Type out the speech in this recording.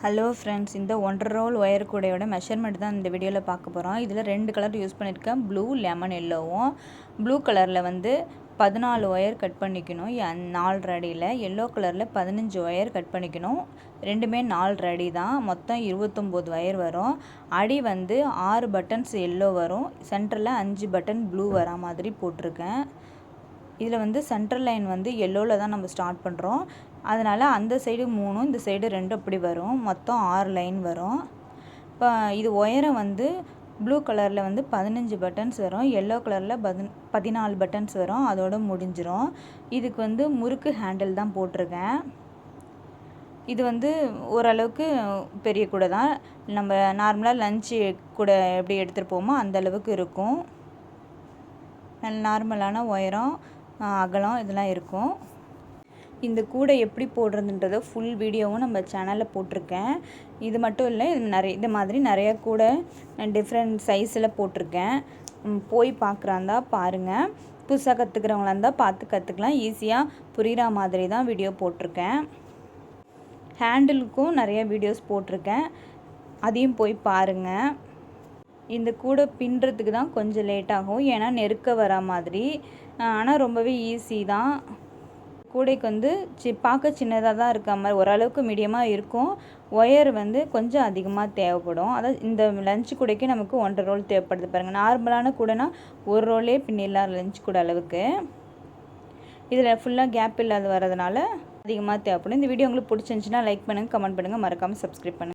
Hello friends, இந்த 1.5 role wire கூடையோட measurement தான் இந்த வீடியோவில் பார்க்க போகிறோம். இதில் 2 கலர் யூஸ் பண்ணியிருக்கேன், ப்ளூ லெமன் எல்லோவும். ப்ளூ கலரில் 14 ஒயர் கட் பண்ணிக்கணும் 4 அடியில். எல்லோ கலரில் 15 ஒயர் கட் பண்ணிக்கணும், ரெண்டுமே 4 அடி தான். மொத்தம் 29 ஒயர் வரும். அடி 6 பட்டன்ஸ் எல்லோ வரும், சென்டரில் 5 பட்டன் ப்ளூ வரா மாதிரி போட்டிருக்கேன். இதில் சென்ட்ரல் லைன் எல்லோவில் தான் நம்ம ஸ்டார்ட் பண்ணுறோம். அதனால் அந்த சைடு 3 இந்த சைடு 2 அப்படி வரும். மொத்தம் 6 லைன் வரும். இப்போ இது ஒயரம் ப்ளூ கலரில் 15 பட்டன்ஸ் வரும், எல்லோ கலரில் 14 பட்டன்ஸ் வரும். அதோடு முடிஞ்சிடும். இதுக்கு முறுக்கு ஹேண்டில் தான் போட்டிருக்கேன். இது ஓரளவுக்கு பெரிய கூடை தான். நம்ம நார்மலாக லஞ்சு கூடை எப்படி எடுத்துகிட்டு போமோ அந்த அளவுக்கு இருக்கும். நார்மலான ஒயரம் அகலம் இதெல்லாம் இருக்கும். இந்த கூடை எப்படி போடுறதுன்றதை ஃபுல் வீடியோவும் நம்ம சேனலில் போட்டிருக்கேன். இது மட்டும் இல்லை, இது மாதிரி நிறைய கூடை டிஃப்ரெண்ட் சைஸில் போட்டிருக்கேன். போய் பார்க்குறாந்தா பாருங்கள். புதுசாக கற்றுக்கிறவங்களா இருந்தால் பார்த்து கற்றுக்கலாம். ஈஸியாக புரிகிற மாதிரி தான் வீடியோ போட்டிருக்கேன். ஹேண்டிலுக்கும் நிறைய வீடியோஸ் போட்டிருக்கேன், அதையும் போய் பாருங்கள். இந்த கூடை பின்னுறதுக்கு தான் கொஞ்சம் லேட் ஆகும், ஏன்னா நெருக்க வர மாதிரி. ஆனால் ரொம்பவே ஈஸி தான். கூடைக்கு பார்க்க சின்னதாக தான் இருக்க மாதிரி, ஓரளவுக்கு மீடியமாக இருக்கும். ஒயர் கொஞ்சம் அதிகமாக தேவைப்படும். அதாவது இந்த லஞ்ச் கூடைக்கு நமக்கு 1.5 ரோல் தேவைப்படுது பாருங்கள். நார்மலான கூடைனா 1 ரோலே பின்னிடலாம் லஞ்ச் கூடை அளவுக்கு. இதில் ஃபுல்லாக கேப் இல்லாத வரதுனால அதிகமாக தேவைப்படும். இந்த வீடியோ உங்களுக்கு பிடிச்சிருந்துச்சின்னா லைக் பண்ணுங்கள், கமெண்ட் பண்ணுங்கள், மறக்காமல் சப்ஸ்கிரைப் பண்ணுங்கள்.